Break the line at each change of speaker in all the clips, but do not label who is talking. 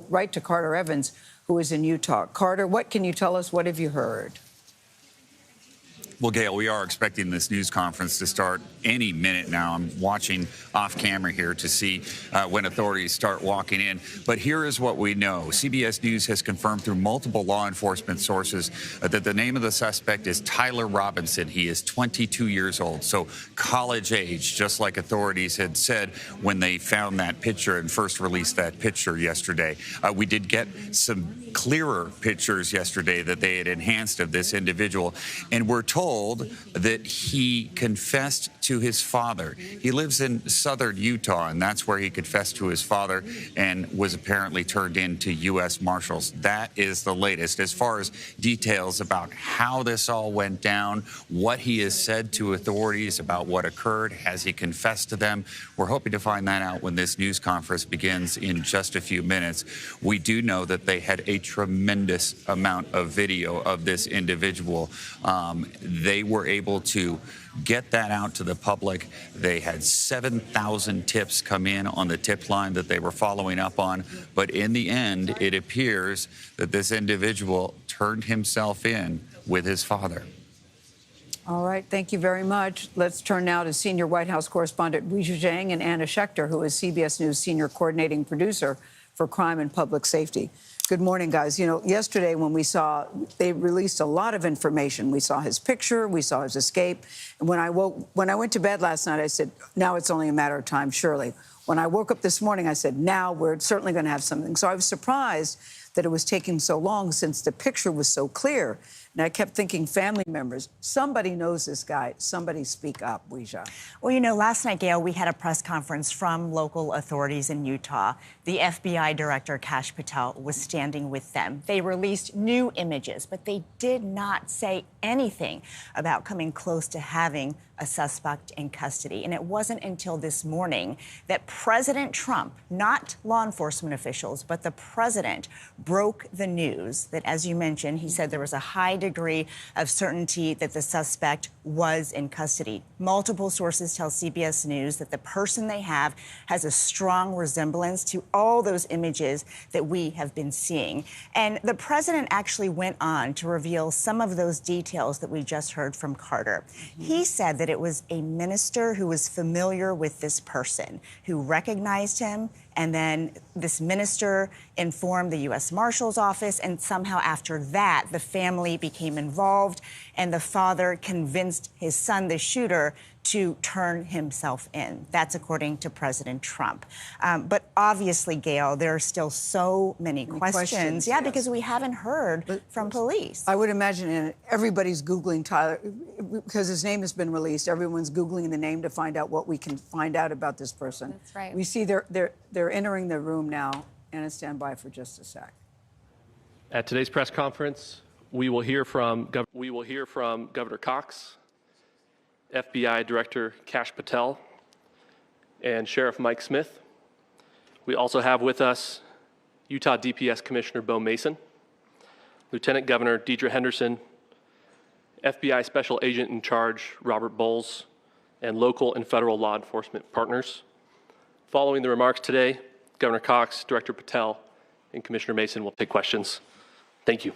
Right to Carter Evans, who is in Utah. Carter, what can you tell us? What have you heard?
Well, Gail, we are expecting this news conference to start any minute now. I'm watching off camera here to see when authorities start walking in. But here is what we know. CBS News has confirmed through multiple law enforcement sources that the name of the suspect is Tyler Robinson. He is 22 years old, so college age, just like authorities had said when they found that picture and first released that picture yesterday. We did get some clearer pictures yesterday that they had enhanced of this individual, and we're told that he confessed to his father. He lives in southern Utah, and that's where he confessed to his father and was apparently turned in to U.S. Marshals. That is the latest. As far as details about how this all went down, what he has said to authorities about what occurred, has he confessed to them, we're hoping to find that out when this news conference begins in just a few minutes. We do know that they had a tremendous amount of video of this individual. They were able to get that out to the public. They had 7,000 tips come in on the tip line that they were following up on. But in the end, it appears that this individual turned himself in with his father.
All right. Thank you very much. Let's turn now to senior White House correspondent Jiang and Anna Shakar, who is CBS News senior coordinating producer for crime and public safety. Good morning, guys. You know, yesterday when we saw, they released a lot of information. We saw his picture, we saw his escape. And when I went to bed last night, I said, now it's only a matter of time, surely. When I woke up this morning, I said, now we're certainly going to have something. So I was surprised that it was taking so long since the picture was so clear. And I kept thinking, family members, somebody knows this guy. Somebody speak up, Weijia.
Well, you know, last night, Gail, we had a press conference from local authorities in Utah. The FBI director, Kash Patel, was standing with them. They released new images, but they did not say anything about coming close to having a suspect in custody. And it wasn't until this morning that President Trump, not law enforcement officials, but the president, broke the news that, as you mentioned, he said there was a high degree of certainty that the suspect was in custody. Multiple sources tell CBS News that the person they have has a strong resemblance to all those images that we have been seeing. And the president actually went on to reveal some of those details that we just heard from Carter. He said that it was a minister who was familiar with this person, who recognized him, and then this minister informed the U.S. Marshal's office, and somehow after that, the family became involved, and the father convinced his son, the shooter, to turn himself in. That's according to President Trump. But obviously, Gail, there are still so many questions. Yeah, yes. Because we haven't heard from police.
I would imagine everybody's Googling Tyler, because his name has been released. Everyone's Googling the name to find out what we can find out about this person.
That's right.
We see they're entering the room now. Anna, stand by for just a sec.
At today's press conference, we will hear from Governor Cox, FBI Director Kash Patel, and Sheriff Mike Smith. We also have with us Utah DPS Commissioner Bo Mason, Lieutenant Governor Deidre Henderson, FBI Special Agent in Charge Robert Bowles, and local and federal law enforcement partners. Following the remarks today, Governor Cox, Director Patel, and Commissioner Mason will take questions. Thank you.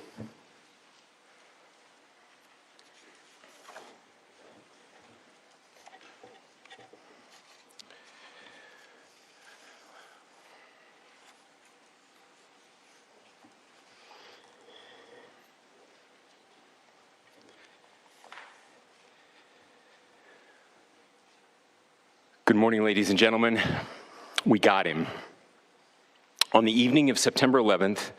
Good morning, ladies and gentlemen. We got him. On the evening of September 11th,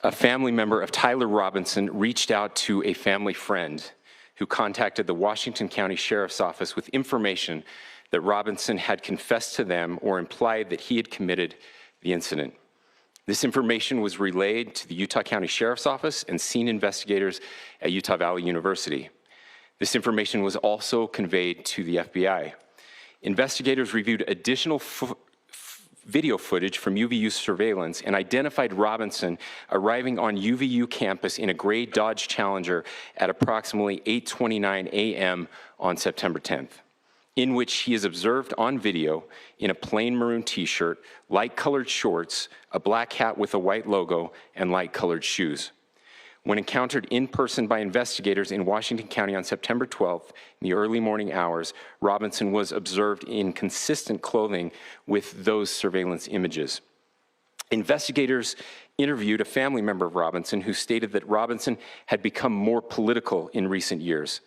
a family member of Tyler Robinson reached out to a family friend who contacted the Washington County Sheriff's Office with information that Robinson had confessed to them or implied that he had committed the incident. This information was relayed to the Utah County Sheriff's Office and scene investigators at Utah Valley University. This information was also conveyed to the FBI. Investigators reviewed additional video footage from UVU surveillance and identified Robinson arriving on UVU campus in a gray Dodge Challenger at approximately 8:29 a.m. on September 10th. in which he is observed on video in a plain maroon t-shirt, light-colored shorts, a black hat with a white logo, and light-colored shoes. When encountered in person by investigators in Washington County on September 12th, in the early morning hours, Robinson was observed in consistent clothing with those surveillance images. Investigators interviewed a family member of Robinson who stated that Robinson had become more political in recent years.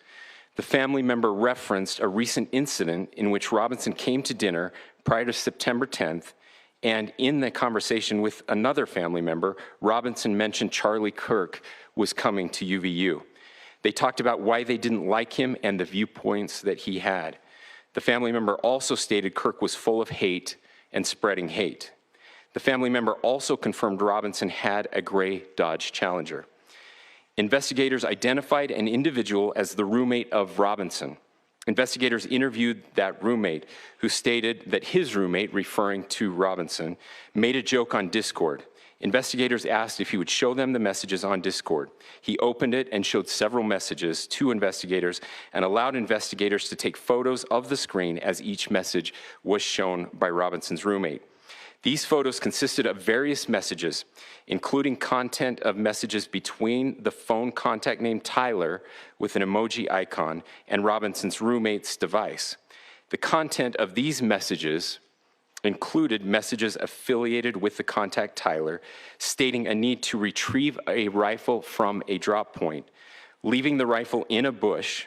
The family member referenced a recent incident in which Robinson came to dinner prior to September 10th, and in the conversation with another family member, Robinson mentioned Charlie Kirk was coming to UVU. They talked about why they didn't like him and the viewpoints that he had. The family member also stated Kirk was full of hate and spreading hate. The family member also confirmed Robinson had a gray Dodge Challenger. Investigators identified an individual as the roommate of Robinson. Investigators interviewed that roommate, who stated that his roommate, referring to Robinson, made a joke on Discord. Investigators asked if he would show them the messages on Discord. He opened it and showed several messages to investigators and allowed investigators to take photos of the screen as each message was shown by Robinson's roommate. These photos consisted of various messages, including content of messages between the phone contact named Tyler with an emoji icon and Robinson's roommate's device. The content of these messages included messages affiliated with the contact Tyler, stating a need to retrieve a rifle from a drop point, leaving the rifle in a bush,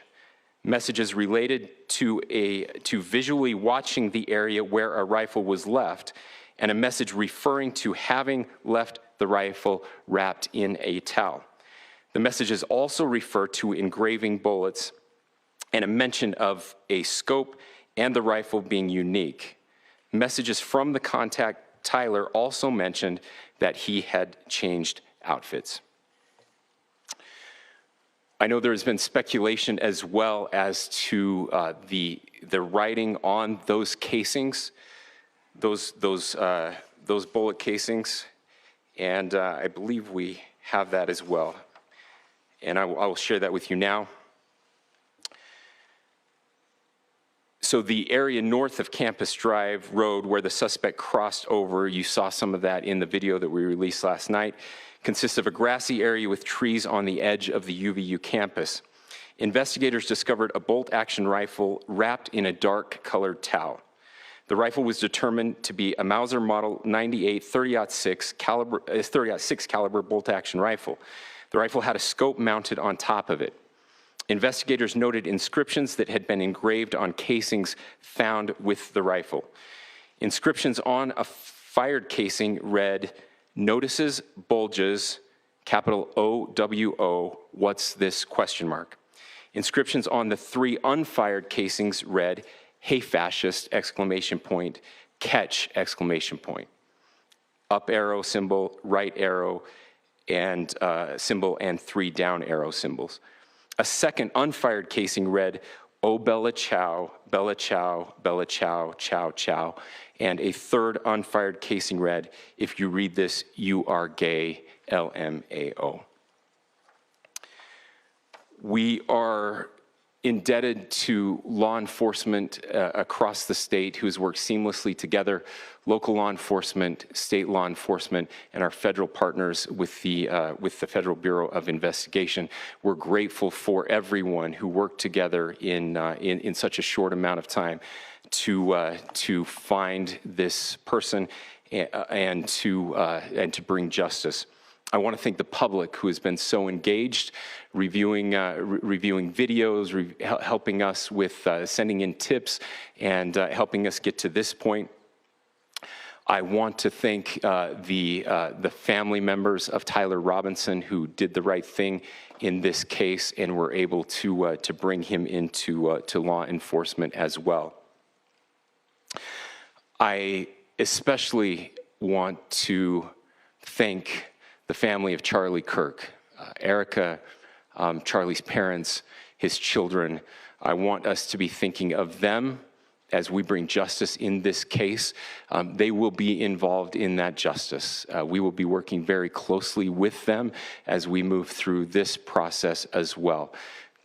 messages related to visually watching the area where a rifle was left, and a message referring to having left the rifle wrapped in a towel. The messages also refer to engraving bullets and a mention of a scope and the rifle being unique. Messages from the contact Tyler also mentioned that he had changed outfits. I know there has been speculation as well as to the writing on those casings, those bullet casings, and I believe we have that as well. And I will share that with you now. So the area north of Campus Drive Road where the suspect crossed over, you saw some of that in the video that we released last night, consists of a grassy area with trees on the edge of the UVU campus. Investigators discovered a bolt-action rifle wrapped in a dark-colored towel. The rifle was determined to be a Mauser Model 98 30-06 caliber bolt-action rifle. The rifle had a scope mounted on top of it. Investigators noted inscriptions that had been engraved on casings found with the rifle. Inscriptions on a fired casing read, "Notices, bulges, capital OWO, what's this, question mark." Inscriptions on the 3 unfired casings read, "Hey fascist, exclamation point, catch, exclamation point." Up arrow symbol, right arrow, and symbol, and 3 down arrow symbols. A second unfired casing read, "Oh Bella Chow, Bella Chow, Bella Chow, Chow Chow." And a third unfired casing read, "If you read this, you are gay, LMAO." We are indebted to law enforcement across the state who has worked seamlessly together, local law enforcement, state law enforcement, and our federal partners with the Federal Bureau of Investigation. We're grateful for everyone who worked together in such a short amount of time to find this person and to bring justice. I want to thank the public who has been so engaged, reviewing videos, helping us with sending in tips, and helping us get to this point. I want to thank the family members of Tyler Robinson who did the right thing in this case and were able to bring him into to law enforcement as well. I especially want to thank the family of Charlie Kirk, Erica, Charlie's parents, his children. I want us to be thinking of them as we bring justice in this case. They will be involved in that justice. We will be working very closely with them as we move through this process as well.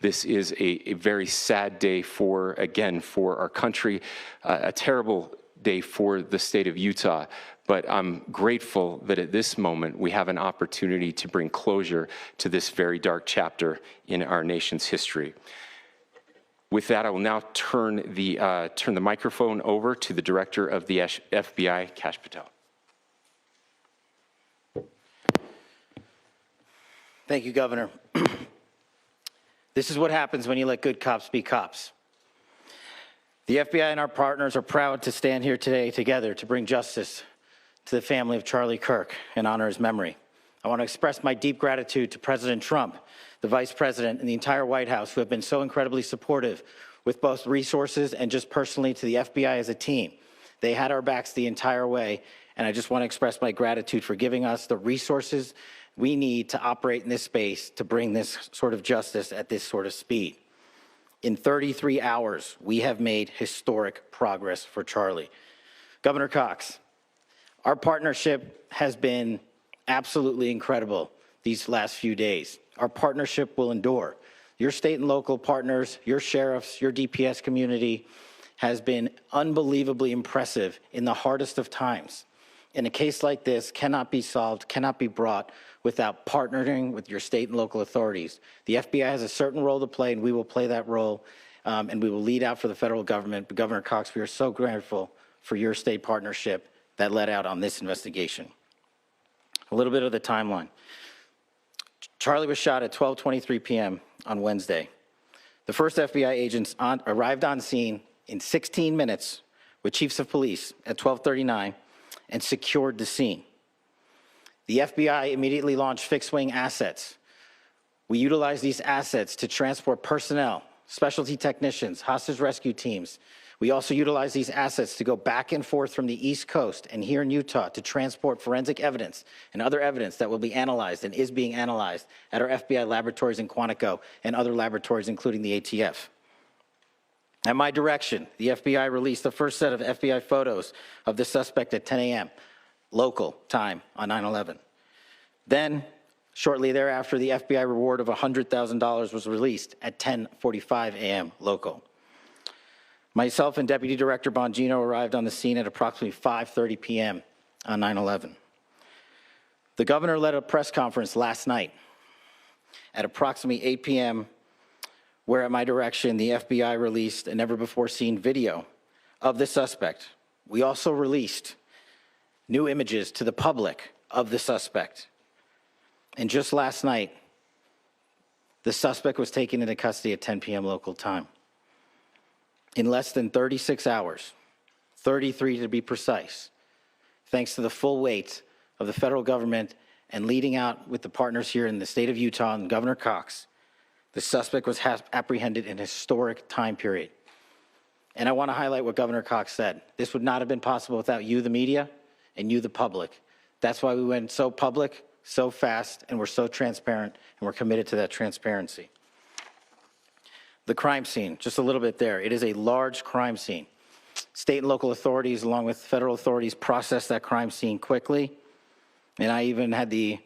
This is a very sad day for our country, a terrible day for the state of Utah. But I'm grateful that at this moment we have an opportunity to bring closure to this very dark chapter in our nation's history. With that, I will now turn the microphone over to the Director of the FBI, Kash Patel.
Thank you, Governor. This is what happens when you let good cops be cops. The FBI and our partners are proud to stand here today together to bring justice to the family of Charlie Kirk and honor his memory. I want to express my deep gratitude to President Trump, the Vice President, and the entire White House who have been so incredibly supportive with both resources and just personally to the FBI as a team. They had our backs the entire way, and I just want to express my gratitude for giving us the resources we need to operate in this space to bring this sort of justice at this sort of speed. In 33 hours, we have made historic progress for Charlie. Governor Cox, our partnership has been absolutely incredible these last few days. Our partnership will endure. Your state and local partners, your sheriffs, your DPS community has been unbelievably impressive in the hardest of times. And a case like this cannot be solved, cannot be brought without partnering with your state and local authorities. The FBI has a certain role to play, and we will play that role, and we will lead out for the federal government. But Governor Cox, we are so grateful for your state partnership that led out on this investigation. A little bit of the timeline. Charlie was shot at 12:23 p.m. on Wednesday. The first FBI agents arrived on scene in 16 minutes with chiefs of police at 12:39 and secured the scene. The FBI immediately launched fixed-wing assets. We utilized these assets to transport personnel, specialty technicians, hostage rescue teams. We also utilized these assets to go back and forth from the East Coast and here in Utah to transport forensic evidence and other evidence that will be analyzed and is being analyzed at our FBI laboratories in Quantico and other laboratories, including the ATF. At my direction, the FBI released the first set of FBI photos of the suspect at 10 a.m. local time on 9/11. Then, shortly thereafter, the FBI reward of $100,000 was released at 10:45 a.m. local. Myself and Deputy Director Bongino arrived on the scene at approximately 5:30 p.m. on 9/11. The governor led a press conference last night at approximately 8 p.m., where at my direction, the FBI released a never-before-seen video of the suspect. We also released new images to the public of the suspect. And just last night, the suspect was taken into custody at 10 p.m. local time. In less than 36 hours, 33 to be precise, thanks to the full weight of the federal government and leading out with the partners here in the state of Utah and Governor Cox, the suspect was apprehended in a historic time period. And I want to highlight what Governor Cox said. This would not have been possible without you, the media, and you, the public. That's why we went so public, so fast, and we're so transparent, and we're committed to that transparency. The crime scene, just a little bit there. It is a large crime scene. State and local authorities, along with federal authorities, processed that crime scene quickly. And I even had the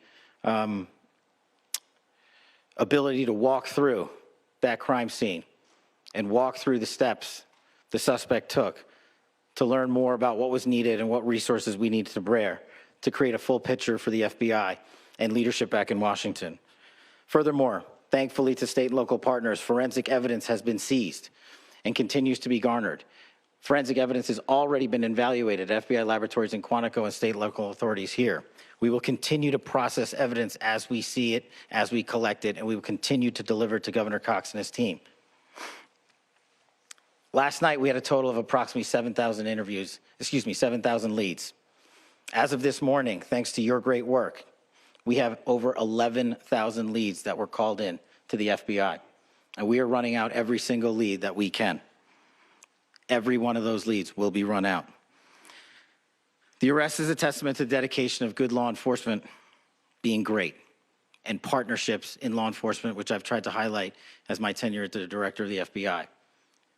ability to walk through that crime scene and walk through the steps the suspect took to learn more about what was needed and what resources we needed to bear to create a full picture for the FBI and leadership back in Washington. Furthermore, thankfully to state and local partners, forensic evidence has been seized and continues to be garnered. Forensic evidence has already been evaluated at FBI laboratories in Quantico and state and local authorities here. We will continue to process evidence as we see it, as we collect it, and we will continue to deliver to Governor Cox and his team. Last night, we had a total of approximately 7,000 leads. As of this morning, thanks to your great work, we have over 11,000 leads that were called in to the FBI, and we are running out every single lead that we can. Every one of those leads will be run out. The arrest is a testament to the dedication of good law enforcement being great and partnerships in law enforcement, which I've tried to highlight as my tenure as the director of the FBI.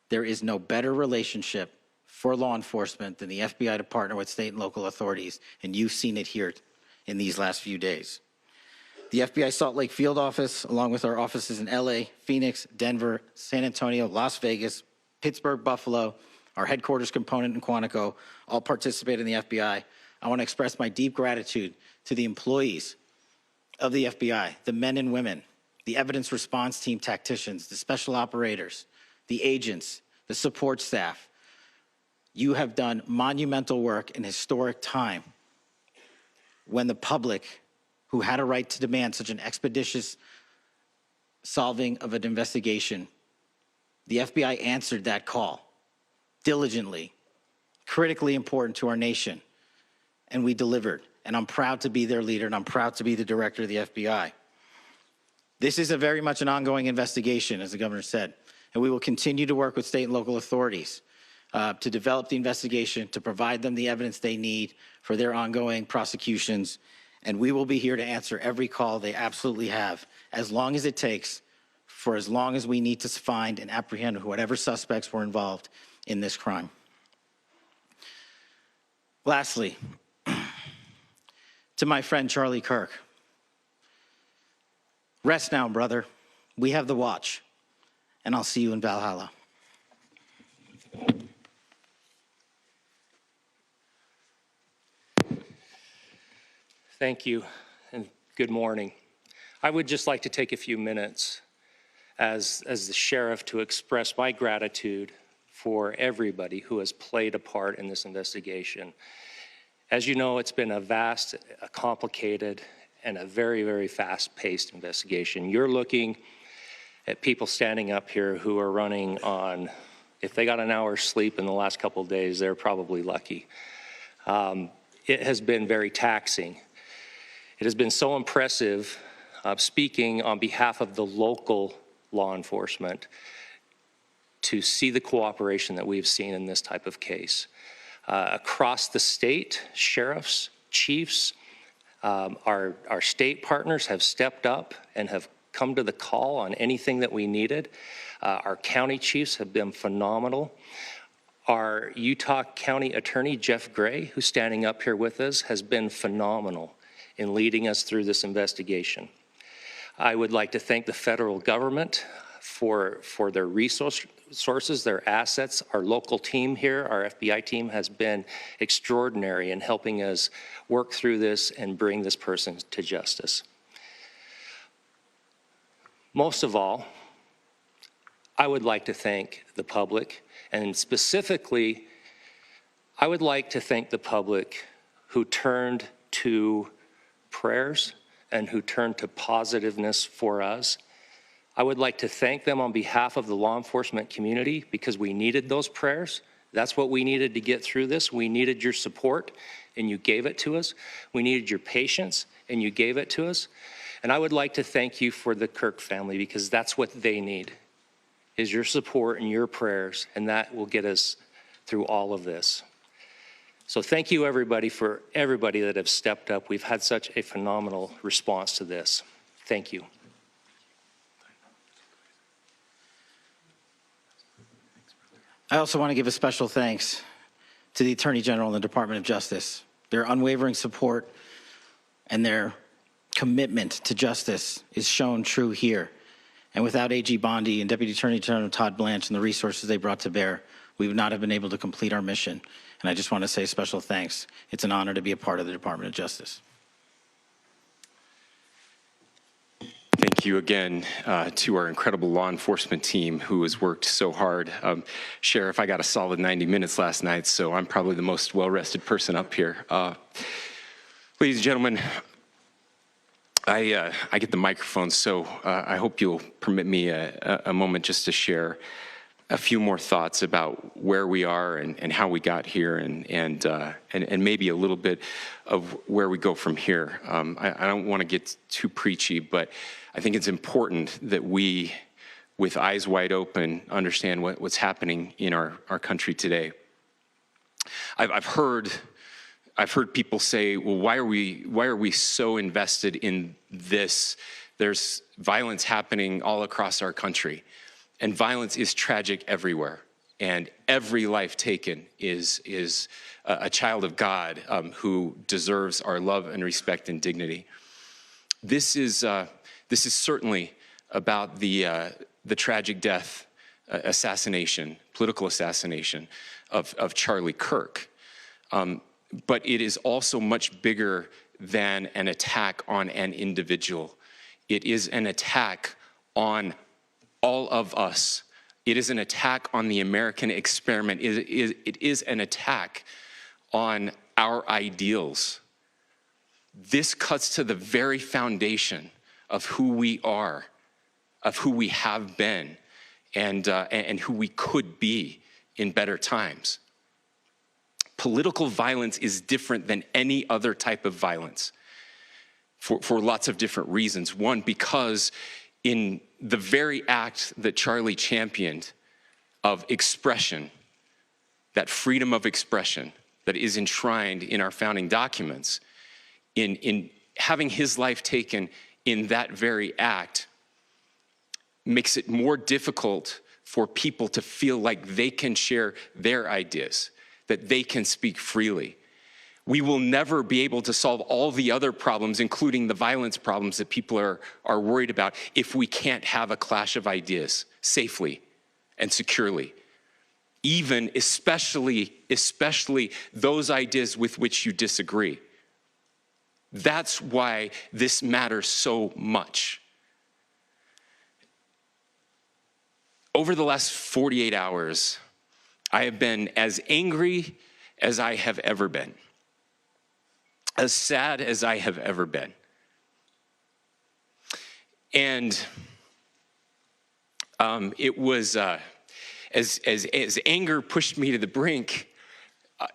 There is no better relationship for law enforcement than the FBI to partner with state and local authorities, and you've seen it here in these last few days. The FBI Salt Lake Field Office, along with our offices in LA, Phoenix, Denver, San Antonio, Las Vegas, Pittsburgh, Buffalo, our headquarters component in Quantico, all participate in the FBI. I want to express my deep gratitude to the employees of the FBI, the men and women, the evidence response team tacticians, the special operators, the agents, the support staff. You have done monumental work in historic time when the public, who had a right to demand such an expeditious solving of an investigation, the FBI answered that call diligently, critically important to our nation, and we delivered. And I'm proud to be their leader, and I'm proud to be the director of the FBI. This is very much an ongoing investigation, as the governor said, and we will continue to work with state and local authorities to develop the investigation, to provide them the evidence they need for their ongoing prosecutions, and we will be here to answer every call they absolutely have, as long as it takes, for as long as we need to find and apprehend whatever suspects were involved in this crime. Lastly, to my friend Charlie Kirk, rest now, brother. We have the watch, and I'll see you in Valhalla.
Thank you, and good morning. I would just like to take a few minutes as the sheriff to express my gratitude for everybody who has played a part in this investigation. As you know, it's been a vast, a complicated, and a very, very fast-paced investigation. You're looking at people standing up here who are running on, if they got an hour's sleep in the last couple of days, they're probably lucky. It has been very taxing. It has been so impressive, speaking on behalf of the local law enforcement, to see the cooperation that we've seen in this type of case. Across the state, sheriffs, chiefs, our state partners have stepped up and have come to the call on anything that we needed. Our county chiefs have been phenomenal. Our Utah County Attorney, Jeff Gray, who's standing up here with us, has been phenomenal in leading us through this investigation. I would like to thank the federal government for their resources, their assets. Our local team here, our FBI team, has been extraordinary in helping us work through this and bring this person to justice. Most of all, I would like to thank the public, and specifically, I would like to thank the public who turned to prayers and who turned to positiveness for us. I would like to thank them on behalf of the law enforcement community, because we needed those prayers. That's what we needed to get through this. We needed your support, and you gave it to us. We needed your patience, and you gave it to us. And I would like to thank you for the Kirk family, because that's what they need, is your support and your prayers, and that will get us through all of this. So thank you, everybody, for everybody that have stepped up. We've had such a phenomenal response to this. Thank you.
I also want to give a special thanks to the Attorney General and the Department of Justice. Their unwavering support and their commitment to justice is shown true here. And without AG Bondi and Deputy Attorney General Todd Blanche and the resources they brought to bear, we would not have been able to complete our mission. And I just want to say special thanks. It's an honor to be a part of the Department of Justice.
Thank you again to our incredible law enforcement team who has worked so hard. Sheriff, I got a solid 90 minutes last night, so I'm probably the most well-rested person up here. Ladies and gentlemen, I get the microphone, so I hope you'll permit me a moment just to share a few more thoughts about where we are and how we got here, and maybe a little bit of where we go from here. I don't want to get too preachy, but I think it's important that we, with eyes wide open, understand what's happening in our country today. I've heard people say, well, why are we so invested in this? There's violence happening all across our country, and violence is tragic everywhere. And every life taken is a child of God who deserves our love and respect and dignity. This is certainly about the tragic death, political assassination of Charlie Kirk. But it is also much bigger than an attack on an individual. It is an attack on all of us. It is an attack on the American experiment. It is an attack on our ideals. This cuts to the very foundation of who we are, of who we have been, and who we could be in better times. Political violence is different than any other type of violence for lots of different reasons. One, because in the very act that Charlie championed of expression, that freedom of expression that is enshrined in our founding documents, in having his life taken in that very act, makes it more difficult for people to feel like they can share their ideas, that they can speak freely. We will never be able to solve all the other problems, including the violence problems that people are worried about, if we can't have a clash of ideas safely and securely. Even, especially those ideas with which you disagree. That's why this matters so much. Over the last 48 hours, I have been as angry as I have ever been, as sad as I have ever been. And it was, as anger pushed me to the brink,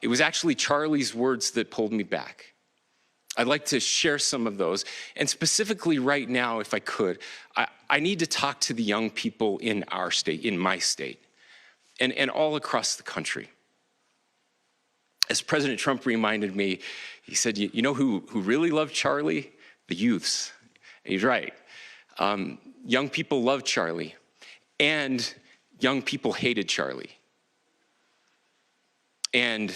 it was actually Charlie's words that pulled me back. I'd like to share some of those. And specifically right now, if I could, I need to talk to the young people in our state, in my state, and all across the country. As President Trump reminded me, he said, you know who really loved Charlie? The youths. And he's right. Young people loved Charlie, and young people hated Charlie. And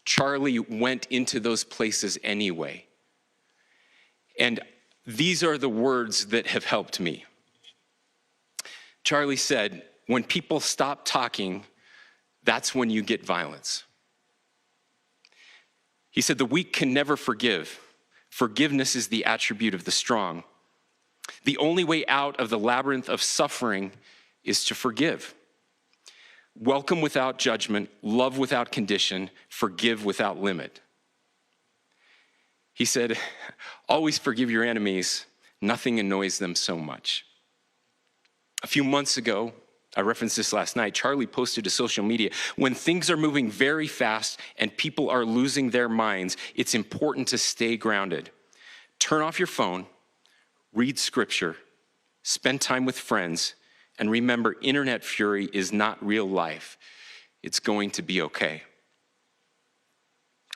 Charlie went into those places anyway. And these are the words that have helped me. Charlie said, when people stop talking, that's when you get violence. He said, the weak can never forgive. Forgiveness is the attribute of the strong. The only way out of the labyrinth of suffering is to forgive. Welcome without judgment, love without condition, forgive without limit. He said, always forgive your enemies. Nothing annoys them so much. A few months ago, I referenced this last night, Charlie posted to social media, when things are moving very fast and people are losing their minds, it's important to stay grounded. Turn off your phone, read scripture, spend time with friends, and remember, internet fury is not real life. It's going to be okay.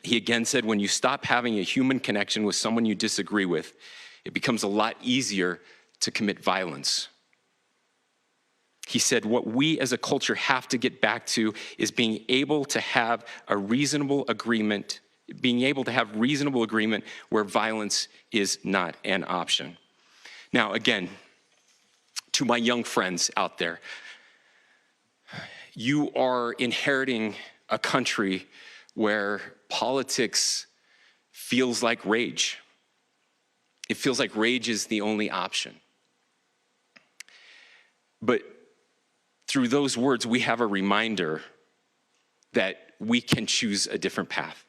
He again said, when you stop having a human connection with someone you disagree with, it becomes a lot easier to commit violence. He said, what we as a culture have to get back to is being able to have a reasonable agreement, where violence is not an option. Now, again, to my young friends out there, you are inheriting a country where politics feels like rage. It feels like rage is the only option. But through those words, we have a reminder that we can choose a different path.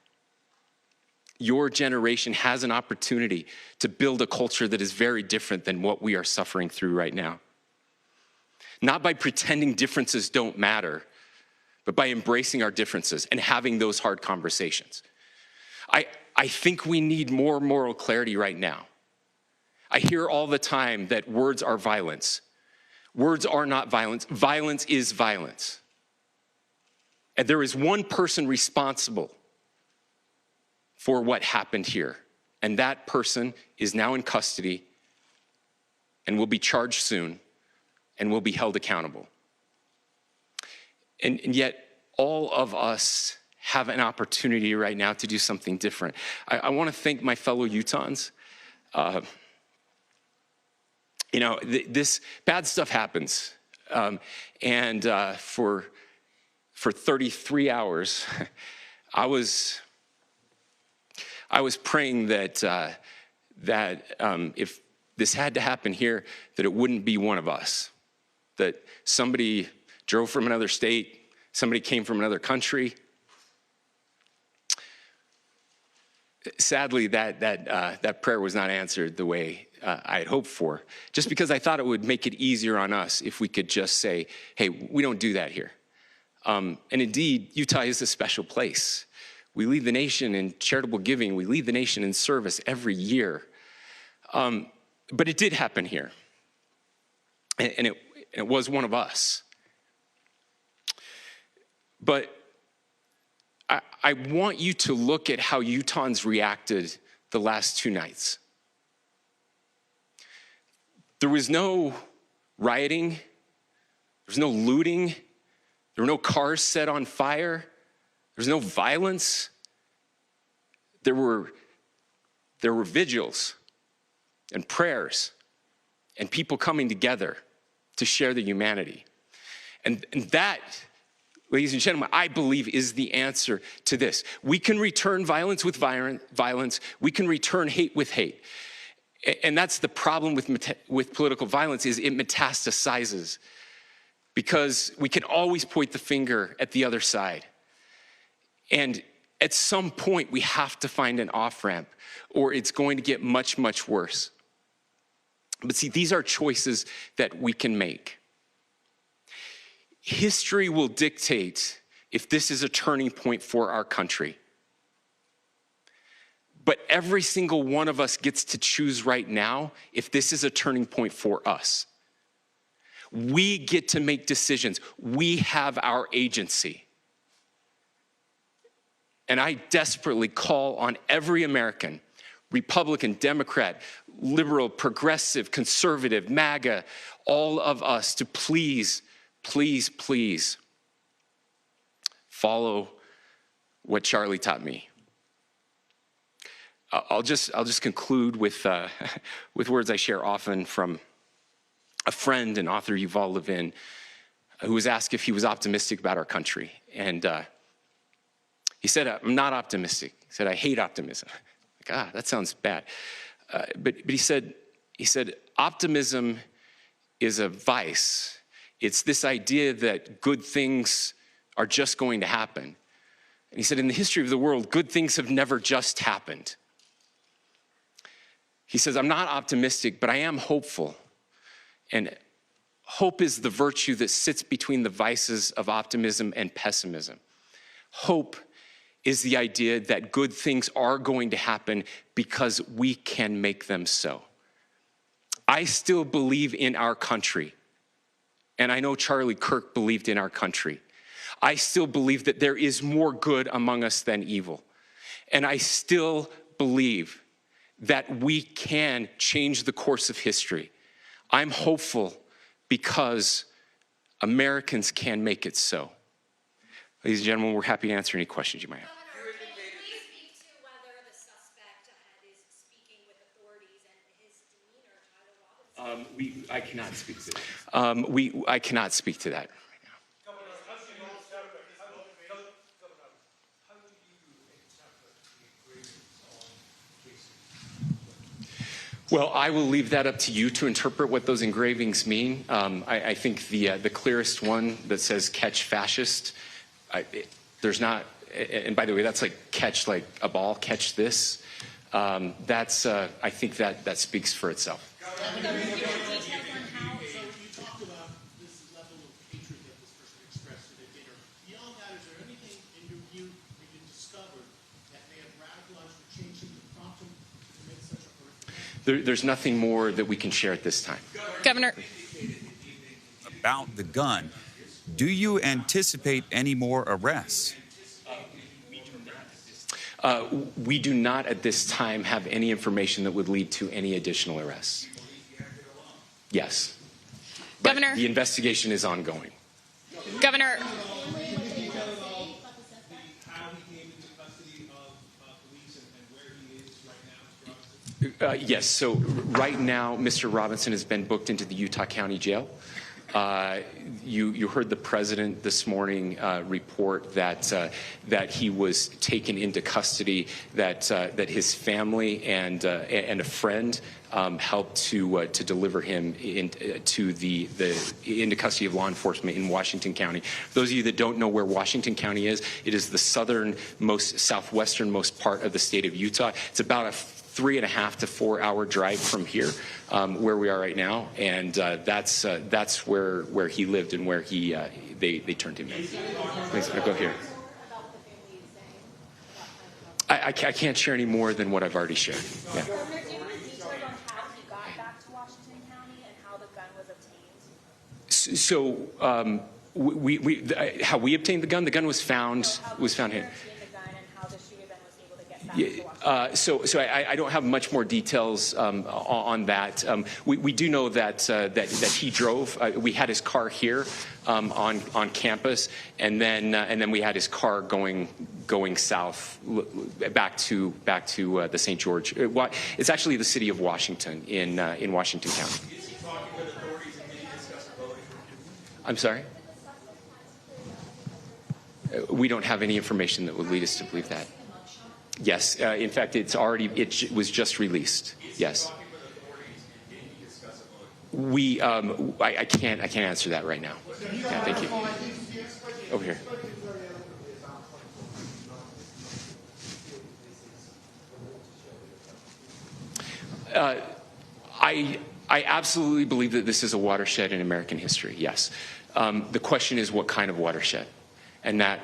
Your generation has an opportunity to build a culture that is very different than what we are suffering through right now. Not by pretending differences don't matter, but by embracing our differences and having those hard conversations. I think we need more moral clarity right now. I hear all the time that words are violence. Words are not violence. Violence is violence. And there is one person responsible for what happened here. And that person is now in custody and will be charged soon and will be held accountable. And yet, all of us have an opportunity right now to do something different. I want to thank my fellow Utahns. You know, this bad stuff happens. For 33 hours, I was praying that if this had to happen here, that it wouldn't be one of us, that somebody drove from another state, somebody came from another country. Sadly, that prayer was not answered the way I had hoped for, just because I thought it would make it easier on us if we could just say, hey, we don't do that here. And indeed, Utah is a special place. We lead the nation in charitable giving. We lead the nation in service every year. But it did happen here. And it was one of us. But I want you to look at how Utahns reacted the last 2 nights. There was no rioting. There was no looting. There were no cars set on fire. There was no violence. There were vigils and prayers and people coming together to share the humanity. And that, ladies and gentlemen, I believe is the answer to this. We can return violence with violence. We can return hate with hate. And that's the problem with political violence, is it metastasizes, because we can always point the finger at the other side. And at some point, we have to find an off-ramp, or it's going to get much, much worse. But see, these are choices that we can make. History will dictate if this is a turning point for our country. But every single one of us gets to choose right now if this is a turning point for us. We get to make decisions. We have our agency. And I desperately call on every American, Republican, Democrat, liberal, progressive, conservative, MAGA, all of us to please, please, please follow what Charlie taught me. I'll just conclude with words I share often from a friend and author, Yuval Levin, who was asked if he was optimistic about our country. And he said, I'm not optimistic. He said, I hate optimism. Like, that sounds bad. But he said, optimism is a vice. It's this idea that good things are just going to happen. And he said, in the history of the world, good things have never just happened. He says, I'm not optimistic, but I am hopeful. And hope is the virtue that sits between the vices of optimism and pessimism. Hope is the idea that good things are going to happen because we can make them so. I still believe in our country. And I know Charlie Kirk believed in our country. I still believe that there is more good among us than evil. And I still believe that we can change the course of history. I'm hopeful because Americans can make it so. Ladies and gentlemen, we're happy to answer any questions you might have.
Governor, can you please speak to whether the suspect is speaking with authorities and his demeanor, Tyler Robinson?
I cannot speak to that. I cannot speak to that. Well, I will leave that up to you to interpret what those engravings mean. I think the clearest one that says "catch fascist," there's not. And by the way, that's like catch like a ball, catch this. That's I think that speaks for itself.
So you talked about this level of hatred that this person expressed at a dinner. Beyond that, is there anything in your view you can discover that may have radicalized or changed him to prompt him to commit such a horrific act?
There's nothing more that we can share at this time.
Governor.
About the gun, do you anticipate any more arrests?
We do not at this time have any information that would lead to any additional arrests. Yes. But
Governor.
the investigation is ongoing.
Governor.
Yes. So right now, Mr. Robinson has been booked into the Utah County Jail. You heard the president this morning report that he was taken into custody, that his family and a friend helped to deliver him into custody of law enforcement in Washington County. For those of you that don't know where Washington County is, it is the southwesternmost part of the state of Utah. It's about a 3.5 to 4 hour drive from here, where we are right now, and that's where he lived and where they turned him in. Thanks. Go here. I can't share any more than what I've already shared. Yeah. So how we obtained the gun? The gun was found here. So I don't have much more details on that. We do know that he drove. We had his car here on campus, and then we had his car going south back to the St. George. It's actually the city of Washington in Washington County. I'm sorry? We don't have any information that would lead us to believe that. Yes, in fact, it was just released. Yes. I can't answer that right now. Yeah, thank you. Over here. I absolutely believe that this is a watershed in American history. Yes. The question is, what kind of watershed? And that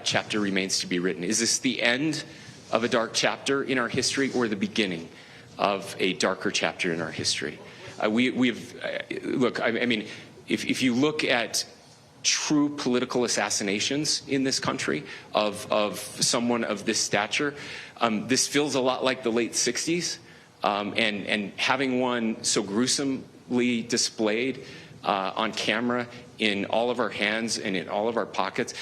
chapter remains to be written. Is this the end of a dark chapter in our history, or the beginning of a darker chapter in our history? Look, I mean, if you look at true political assassinations in this country of someone of this stature, this feels a lot like the late 60s, and having one so gruesomely displayed on camera in all of our hands and in all of our pockets.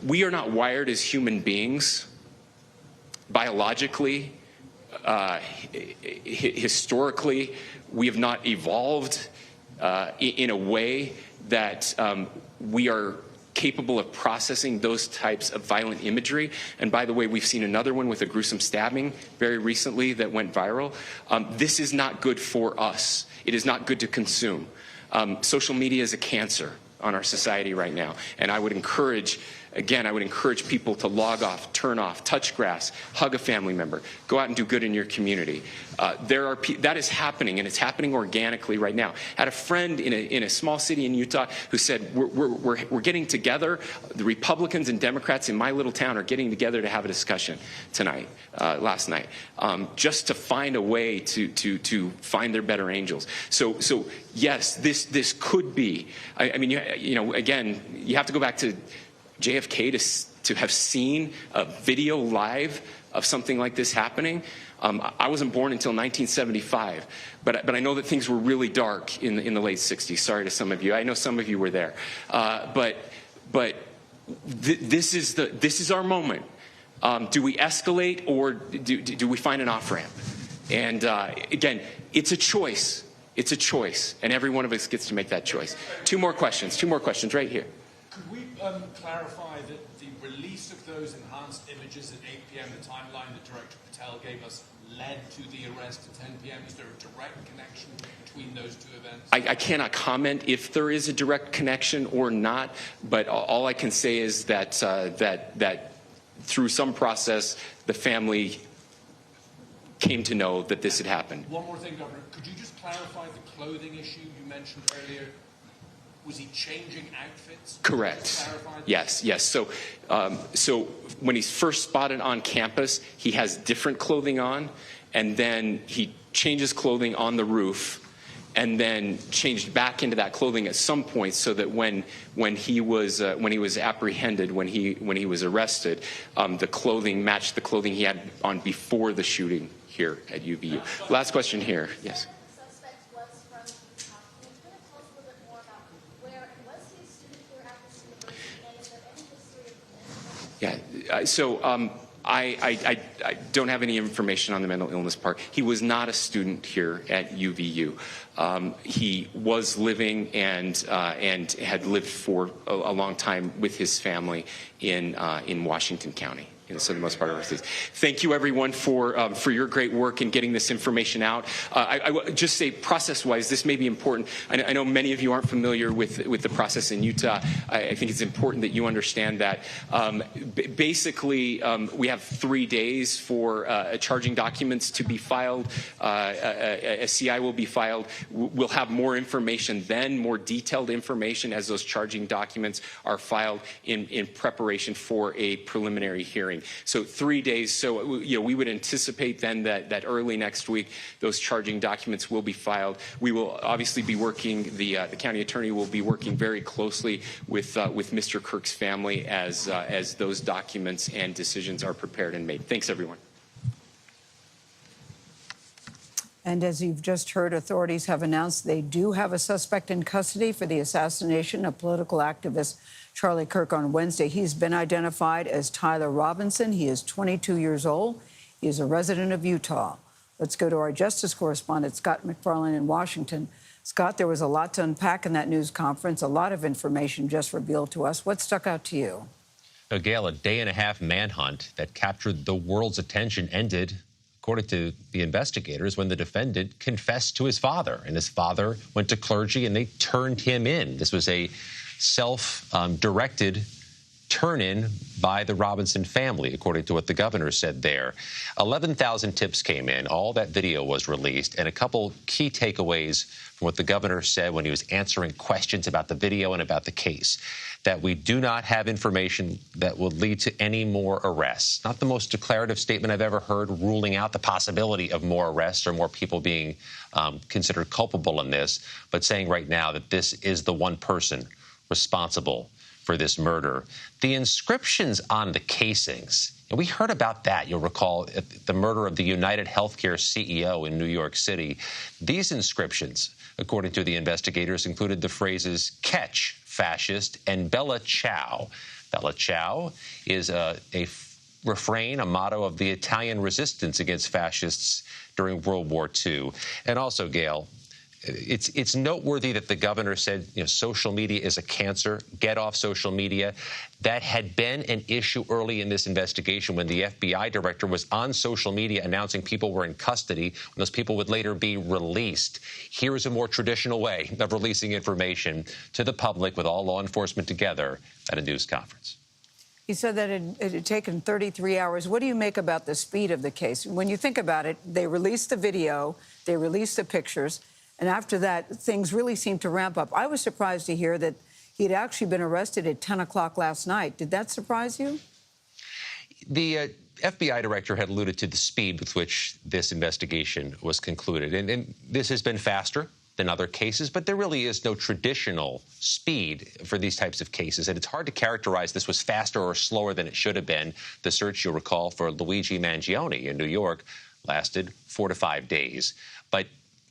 We are not wired as human beings biologically, historically. We have not evolved in a way that we are capable of processing those types of violent imagery. And by the way, we've seen another one with a gruesome stabbing very recently that went viral. This is not good for us. It is not good to consume. Social media is a cancer on our society right now. And I would encourage people to log off, turn off, touch grass, hug a family member, go out and do good in your community. That is happening, and it's happening organically right now. I had a friend in a small city in Utah who said, we're getting together, the Republicans and Democrats in my little town are getting together to have a discussion last night, just to find a way to find their better angels. So yes, this could be, I mean, again, you have to go back to JFK to have seen a video live of something like this happening. I wasn't born until 1975, but I know that things were really dark in the late 60s. Sorry to some of you. I know some of you were there. But this is our moment. Do we escalate, or do we find an off-ramp? And again, it's a choice. It's a choice, and every one of us gets to make that choice. Two more questions right here.
Could we clarify that the release of those enhanced images at 8 p.m., the timeline that Director Patel gave us, led to the arrest at 10 p.m.? Is there a direct connection between those two events?
I cannot comment if there is a direct connection or not, but all I can say is that that through some process, the family came to know that this had happened.
One more thing, Governor. Could you just clarify the clothing issue you mentioned earlier? Was he changing outfits?
Correct. Yes. So when he's first spotted on campus, he has different clothing on, and then he changes clothing on the roof, and then changed back into that clothing at some point, so that when he was apprehended, when he was arrested, the clothing matched the clothing he had on before the shooting here at UVU. Last question here. Yes. Yeah, so I don't have any information on the mental illness part. He was not a student here at UVU. He was living and had lived for a long time with his family in Washington County, in the southernmost part of our state. Thank you, everyone, for your great work in getting this information out. I will just say, process-wise, this may be important. I know many of you aren't familiar with the process in Utah. I think it's important that you understand that. Basically, we have 3 days for charging documents to be filed. A CI will be filed. We'll have more information then, more detailed information as those charging documents are filed in preparation for a preliminary hearing. So 3 days. So we would anticipate then that early next week those charging documents will be filed. We will obviously be working. The county attorney will be working very closely with Mr. Kirk's family as those documents and decisions are prepared and made. Thanks, everyone.
And as you've just heard, authorities have announced they do have a suspect in custody for the assassination of political activist Charlie Kirk on Wednesday. He's been identified as Tyler Robinson. He is 22 years old. He is a resident of Utah. Let's go to our justice correspondent, Scott McFarland in Washington. Scott, there was a lot to unpack in that news conference, a lot of information just revealed to us. What stuck out to you?
Gail, a day-and-a-half manhunt that captured the world's attention ended, according to the investigators, when the defendant confessed to his father. And his father went to clergy, and they turned him in. This was a self-directed turn-in by the Robinson family, according to what the governor said there. 11,000 tips came in. All that video was released, and a couple key takeaways from what the governor said when he was answering questions about the video and about the case, that we do not have information that will lead to any more arrests. Not the most declarative statement I've ever heard, ruling out the possibility of more arrests or more people being considered culpable in this, but saying right now that this is the one person responsible for this murder. The inscriptions on the casings, and we heard about that, you'll recall, at the murder of the United Healthcare CEO in New York City. These inscriptions, according to the investigators, included the phrases "catch fascist" and "Bella Ciao." Bella Ciao is a refrain, a motto of the Italian resistance against fascists during World War II. And also, Gail, it's noteworthy that the governor said, social media is a cancer. Get off social media. That had been an issue early in this investigation when the FBI director was on social media announcing people were in custody, when those people would later be released. Here is a more traditional way of releasing information to the public with all law enforcement together at a news conference.
He said that it had taken 33 hours. What do you make about the speed of the case? When you think about it, they released the video, they released the pictures, and after that, things really seemed to ramp up. I was surprised to hear that he'd actually been arrested at 10 o'clock last night. Did that surprise you?
The FBI director had alluded to the speed with which this investigation was concluded. And this has been faster than other cases, but there really is no traditional speed for these types of cases. And it's hard to characterize this was faster or slower than it should have been. The search, you'll recall, for Luigi Mangione in New York lasted 4 to 5 days. But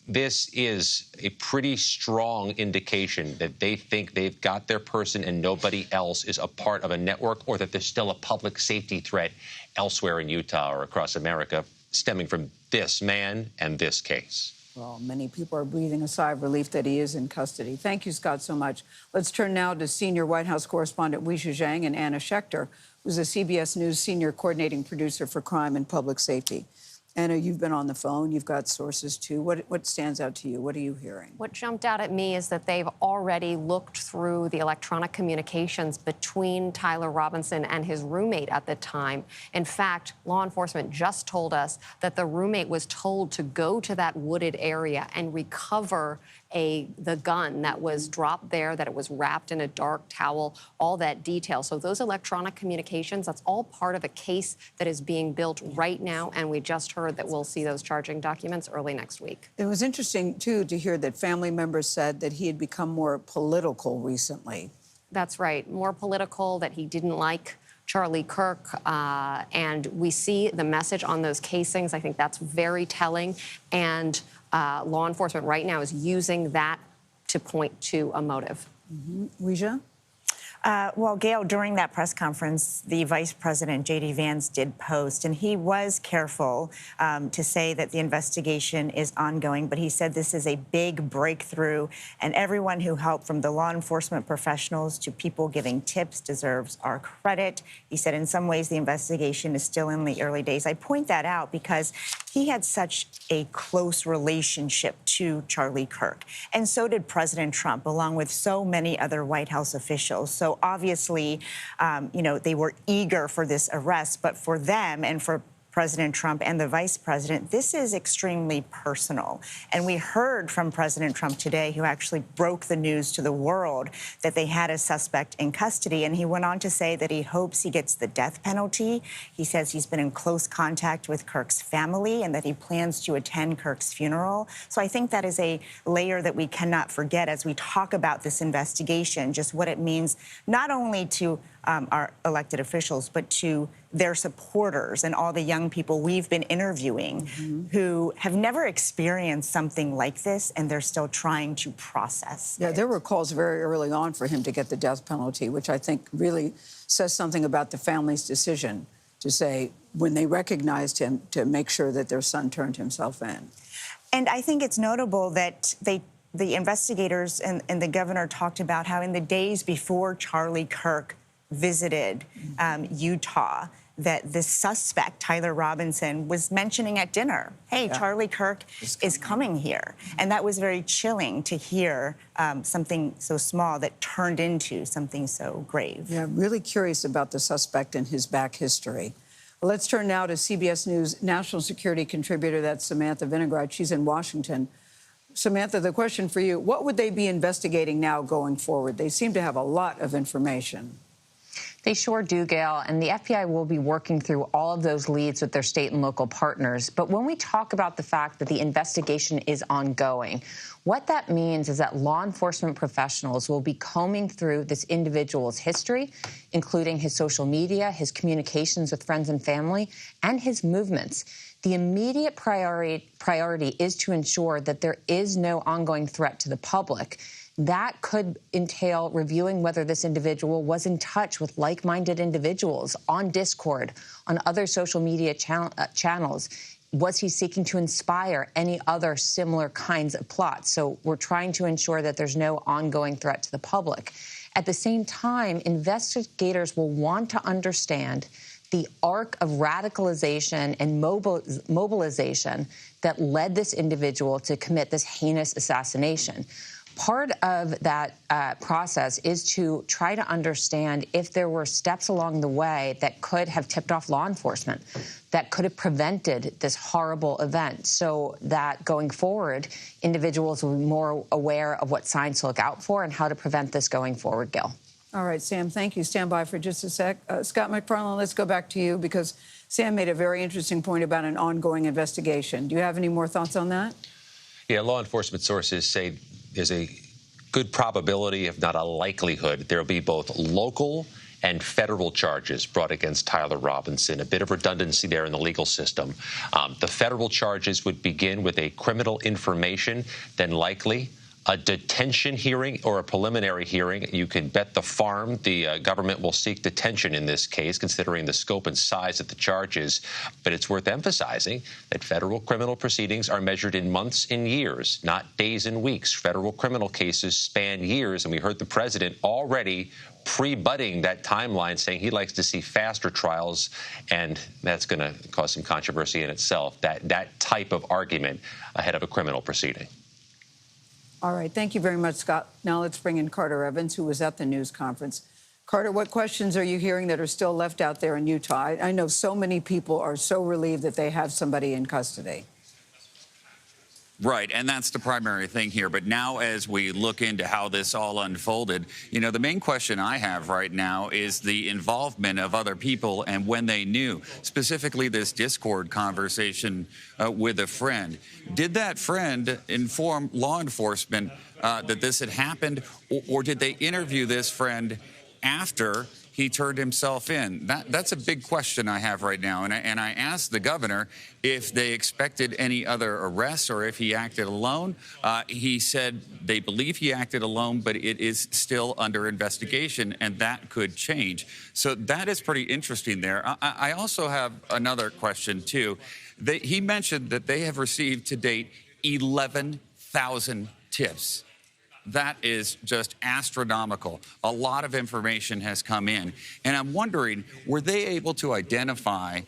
this is a pretty strong indication that they think they've got their person and nobody else is a part of a network, or that there's still a public safety threat elsewhere in Utah or across America stemming from this man and this case.
Well, many people are breathing a sigh of relief that he is in custody. Thank you, Scott, so much. Let's turn now to senior White House correspondent Jiang and Anna Schechter, who's a CBS News senior coordinating producer for crime and public safety. Anna, you've been on the phone. You've got sources, too. What stands out to you? What are you hearing?
What jumped out at me is that they've already looked through the electronic communications between Tyler Robinson and his roommate at the time. In fact, law enforcement just told us that the roommate was told to go to that wooded area and recover the gun that was dropped there, that it was wrapped in a dark towel, all that detail. So those electronic communications, that's all part of a case that is being built right now, and we just heard that we'll see those charging documents early next week.
It was interesting, too, to hear that family members said that he had become more political recently.
That's right, more political, that he didn't like Charlie Kirk, and we see the message on those casings. I think that's very telling, and law enforcement right now is using that to point to a motive.
Weijia?
Well, Gail, during that press conference, the Vice President, J.D. Vance, did post, and he was careful to say that the investigation is ongoing, but he said this is a big breakthrough, and everyone who helped, from the law enforcement professionals to people giving tips, deserves our credit. He said in some ways the investigation is still in the early days. I point that out because he had such a close relationship to Charlie Kirk, and so did President Trump, along with so many other White House officials. So obviously, they were eager for this arrest, but for them and for President Trump and the vice president, this is extremely personal. And we heard from President Trump today, who actually broke the news to the world, that they had a suspect in custody. And he went on to say that he hopes he gets the death penalty. He says he's been in close contact with Kirk's family and that he plans to attend Kirk's funeral. So I think that is a layer that we cannot forget as we talk about this investigation, just what it means not only to our elected officials, but to their supporters and all the young people we've been interviewing who have never experienced something like this, and they're still trying to process it.
There were calls very early on for him to get the death penalty, which I think really says something about the family's decision to say, when they recognized him, to make sure that their son turned himself in.
And I think it's notable that the investigators and the governor talked about how in the days before Charlie Kirk visited Utah, that the suspect, Tyler Robinson, was mentioning at dinner, hey, Charlie Kirk is coming here. And that was very chilling to hear something so small that turned into something so grave.
Yeah, really curious about the suspect and his back history. Well, let's turn now to CBS News national security contributor, that's Samantha Vinograd. She's in Washington. Samantha, the question for you, what would they be investigating now going forward? They seem to have a lot of information.
They sure do, Gail, and the FBI will be working through all of those leads with their state and local partners. But when we talk about the fact that the investigation is ongoing, what that means is that law enforcement professionals will be combing through this individual's history, including his social media, his communications with friends and family, and his movements. The immediate priority is to ensure that there is no ongoing threat to the public. That could entail reviewing whether this individual was in touch with like-minded individuals on Discord, on other social media channels. Was he seeking to inspire any other similar kinds of plots? So we're trying to ensure that there's no ongoing threat to the public. At the same time, investigators will want to understand the arc of radicalization and mobilization that led this individual to commit this heinous assassination. Part of that process is to try to understand if there were steps along the way that could have tipped off law enforcement, that could have prevented this horrible event, so that going forward, individuals will be more aware of what signs to look out for and how to prevent this going forward, Gil.
All right, Sam, thank you. Stand by for just a sec. Scott McFarland, let's go back to you because Sam made a very interesting point about an ongoing investigation. Do you have any more thoughts on that?
Yeah, law enforcement sources say there's a good probability, if not a likelihood, there will be both local and federal charges brought against Tyler Robinson. A bit of redundancy there in the legal system. The federal charges would begin with a criminal information, then likely a detention hearing or a preliminary hearing. You can bet the farm the government will seek detention in this case, considering the scope and size of the charges. But it's worth emphasizing that federal criminal proceedings are measured in months and years, not days and weeks. Federal criminal cases span years, and we heard the president already pre-butting that timeline, saying he likes to see faster trials, and that's going to cause some controversy in itself, that type of argument ahead of a criminal proceeding.
All right. Thank you very much, Scott. Now let's bring in Carter Evans, who was at the news conference. Carter, what questions are you hearing that are still left out there in Utah? I know so many people are so relieved that they have somebody in custody.
Right, and that's the primary thing here. But now as we look into how this all unfolded, the main question I have right now is the involvement of other people and when they knew, specifically this Discord conversation with a friend. Did that friend inform law enforcement that this had happened, or did they interview this friend after he turned himself in? That's a big question I have right now. And I asked the governor if they expected any other arrests or if he acted alone. He said they believe he acted alone, but it is still under investigation, and that could change. So that is pretty interesting there. I also have another question, too. He mentioned that they have received to date 11,000 tips. That is just astronomical. A lot of information has come in. And I'm wondering, were they able to identify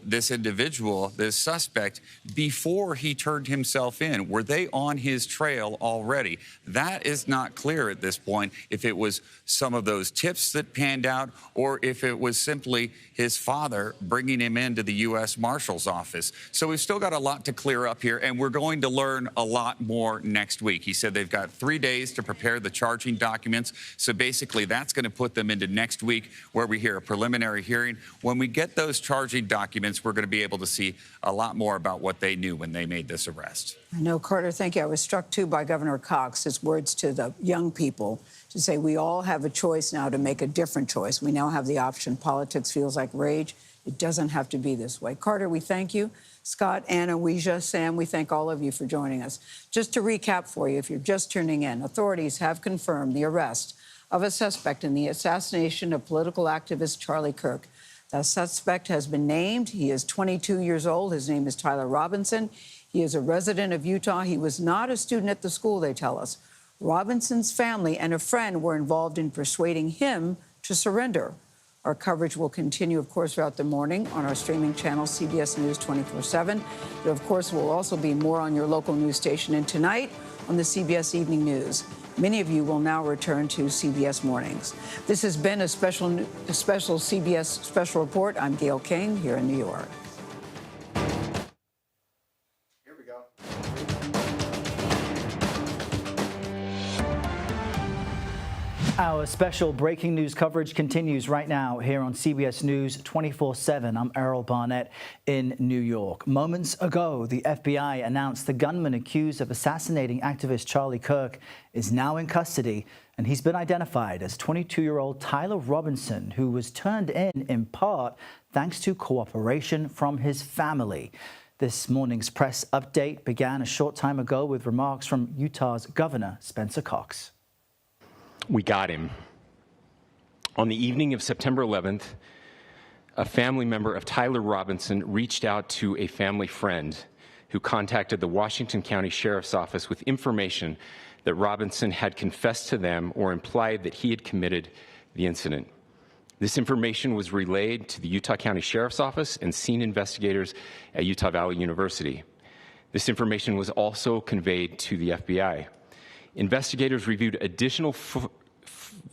this individual, this suspect, before he turned himself in? Were they on his trail already? That is not clear at this point, if it was some of those tips that panned out or if it was simply his father bringing him into the U.S. Marshal's office. So we've still got a lot to clear up here, and we're going to learn a lot more next week. He said they've got 3 days to prepare the charging documents. So basically, that's going to put them into next week, where we hear a preliminary hearing. When we get those charging documents, we're going to be able to see a lot more about what they knew when they made this arrest.
I know, Carter, thank you. I was struck, too, by Governor Cox, his words to the young people to say we all have a choice now to make a different choice. We now have the option. Politics feels like rage. It doesn't have to be this way. Carter, we thank you. Scott, Anna, Weija, Sam, we thank all of you for joining us. Just to recap for you, if you're just tuning in, authorities have confirmed the arrest of a suspect in the assassination of political activist Charlie Kirk. The suspect has been named. He is 22 years old. His name is Tyler Robinson. He is a resident of Utah. He was not a student at the school, they tell us. Robinson's family and a friend were involved in persuading him to surrender. Our coverage will continue, of course, throughout the morning on our streaming channel, CBS News 24/7. There, of course, will also be more on your local news station, and tonight on the CBS Evening News. Many of you will now return to CBS Mornings. This has been a special CBS Special Report. I'm Gayle King here in New York.
Here we go. Our special breaking news coverage continues right now here on CBS News 24/7. I'm Errol Barnett in New York. Moments ago, the FBI announced the gunman accused of assassinating activist Charlie Kirk is now in custody, and he's been identified as 22-year-old Tyler Robinson, who was turned in part thanks to cooperation from his family. This morning's press update began a short time ago with remarks from Utah's Governor Spencer Cox.
We got him. On the evening of September 11th, a family member of Tyler Robinson reached out to a family friend who contacted the Washington County Sheriff's Office with information that Robinson had confessed to them or implied that he had committed the incident. This information was relayed to the Utah County Sheriff's Office and scene investigators at Utah Valley University. This information was also conveyed to the FBI. Investigators reviewed additional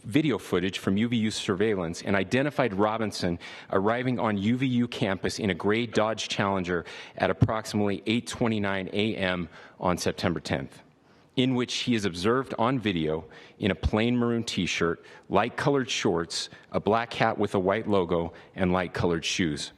video footage from UVU surveillance and identified Robinson arriving on UVU campus in a gray Dodge Challenger at approximately 8:29 a.m. on September 10th, in which he is observed on video in a plain maroon T-shirt, light-colored shorts, a black hat with a white logo, and light-colored shoes.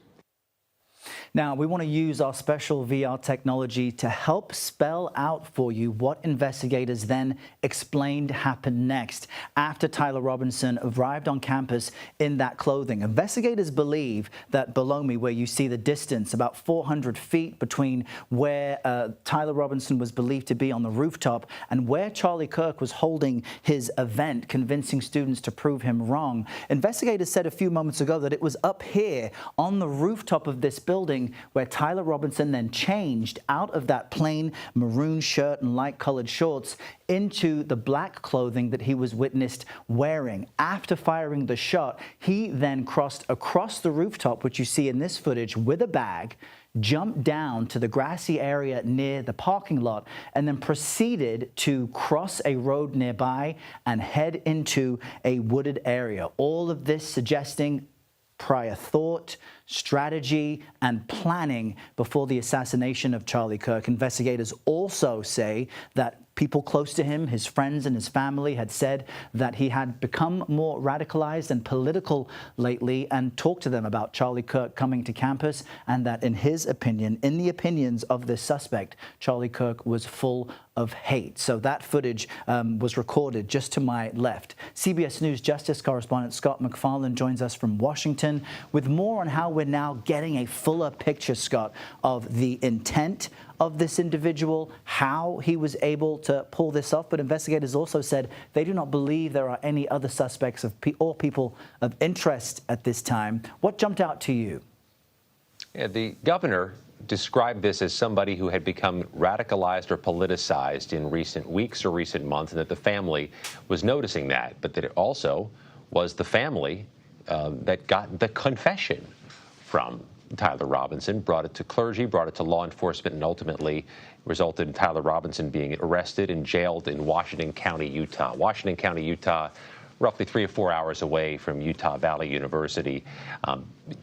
Now, we want to use our special VR technology to help spell out for you what investigators then explained happened next after Tyler Robinson arrived on campus in that clothing. Investigators believe that below me, where you see the distance, about 400 feet between where Tyler Robinson was believed to be on the rooftop and where Charlie Kirk was holding his event, convincing students to prove him wrong. Investigators said a few moments ago that it was up here on the rooftop of this building where Tyler Robinson then changed out of that plain maroon shirt and light-colored shorts into the black clothing that he was witnessed wearing. After firing the shot, he then crossed across the rooftop, which you see in this footage, with a bag, jumped down to the grassy area near the parking lot, and then proceeded to cross a road nearby and head into a wooded area. All of this suggesting prior thought, strategy, and planning before the assassination of Charlie Kirk. Investigators also say that people close to him, his friends and his family, had said that he had become more radicalized and political lately, and talked to them about Charlie Kirk coming to campus, and that in his opinion, in the opinions of this suspect, Charlie Kirk was full of hate. So that footage was recorded just to my left. CBS News Justice correspondent Scott McFarland joins us from Washington with more on how we're now getting a fuller picture, Scott, of the intent of this individual, how he was able to pull this off. But investigators also said they do not believe there are any other suspects or people of interest at this time. What jumped out to you?
Yeah, the governor described this as somebody who had become radicalized or politicized in recent weeks or recent months, and that the family was noticing that, but that it also was the family that got the confession from Tyler Robinson, brought it to clergy, brought it to law enforcement, and ultimately resulted in Tyler Robinson being arrested and jailed in Washington County, Utah. Washington County, Utah, roughly 3 or 4 hours away from Utah Valley University.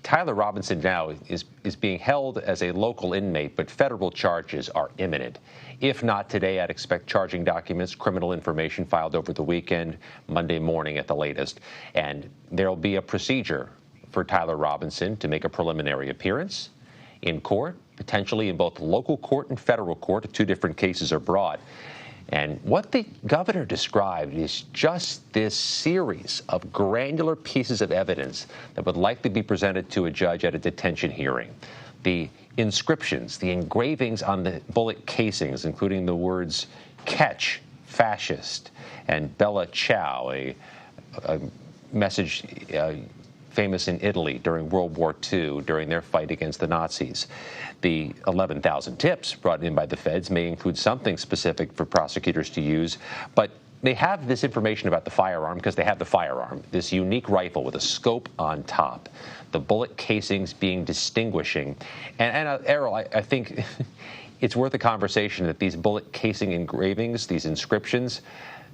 Tyler Robinson now is being held as a local inmate, but federal charges are imminent. If not today, I'd expect charging documents, criminal information filed over the weekend, Monday morning at the latest. And there'll be a procedure for Tyler Robinson to make a preliminary appearance in court, potentially in both local court and federal court. The 2 different cases are brought. And what the governor described is just this series of granular pieces of evidence that would likely be presented to a judge at a detention hearing. The inscriptions, the engravings on the bullet casings, including the words "catch fascist" and "Bella Ciao," a message famous in Italy during World War II, during their fight against the Nazis. The 11,000 tips brought in by the feds may include something specific for prosecutors to use, but they have this information about the firearm because they have the firearm, this unique rifle with a scope on top, the bullet casings being distinguishing. And Errol, I think it's worth a conversation that these bullet casing engravings, these inscriptions,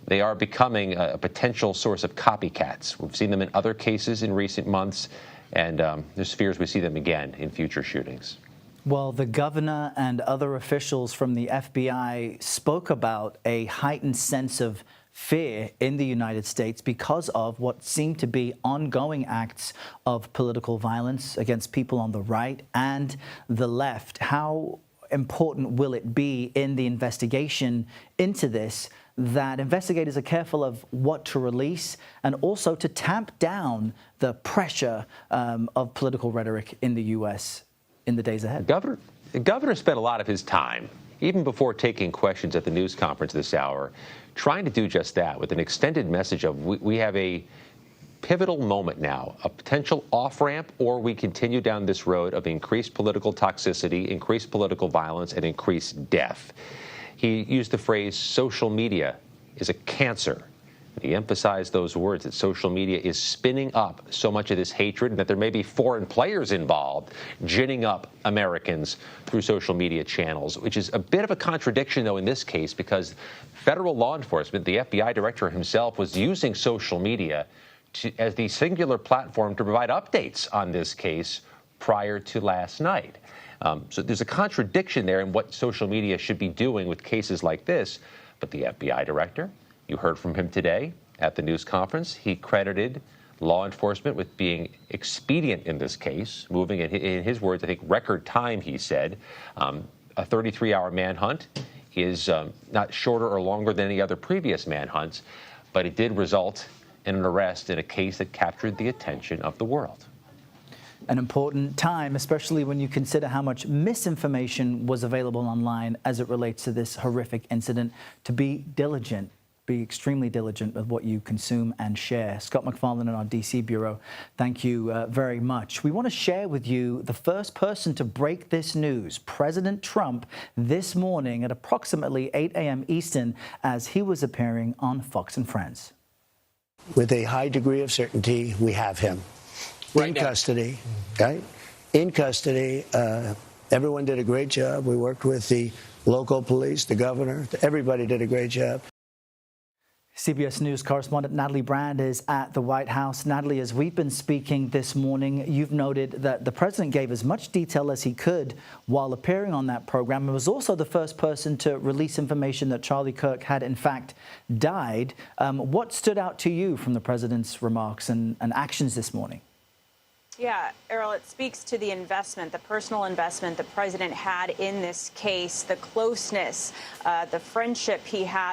they are becoming a potential source of copycats. We've seen them in other cases in recent months, and there's fears we see them again in future shootings.
Well, the governor and other officials from the FBI spoke about a heightened sense of fear in the United States because of what seemed to be ongoing acts of political violence against people on the right and the left. How important will it be in the investigation into this that investigators are careful of what to release and also to tamp down the pressure of political rhetoric in the U.S. in the days ahead?
The governor spent a lot of his time, even before taking questions at the news conference this hour, trying to do just that with an extended message of we have a pivotal moment now, a potential off-ramp, or we continue down this road of increased political toxicity, increased political violence, and increased death. He used the phrase, social media is a cancer. He emphasized those words, that social media is spinning up so much of this hatred and that there may be foreign players involved ginning up Americans through social media channels, which is a bit of a contradiction, though, in this case, because federal law enforcement, the FBI director himself, was using social media as the singular platform to provide updates on this case prior to last night. So there's a contradiction there in what social media should be doing with cases like this. But the FBI director, you heard from him today at the news conference, he credited law enforcement with being expedient in this case, moving, in his words, I think, record time, he said. A 33-hour manhunt is not shorter or longer than any other previous manhunts, but it did result in an arrest in a case that captured the attention of the world.
An important time, especially when you consider how much misinformation was available online as it relates to this horrific incident. To be diligent, be extremely diligent with what you consume and share. Scott McFarland in our D.C. Bureau, thank you very much. We want to share with you the first person to break this news, President Trump, this morning at approximately 8 a.m. Eastern as he was appearing on Fox and Friends.
With a high degree of certainty, we have him. In custody, right? In custody. Everyone did a great job. We worked with the local police, the governor. Everybody did a great job.
CBS News correspondent Natalie Brand is at the White House. Natalie, as we've been speaking this morning, you've noted that the president gave as much detail as he could while appearing on that program. He was also the first person to release information that Charlie Kirk had, in fact, died. What stood out to you from the president's remarks and actions this morning?
Yeah, Errol, it speaks to the investment, the personal investment the president had in this case, the closeness, the friendship he had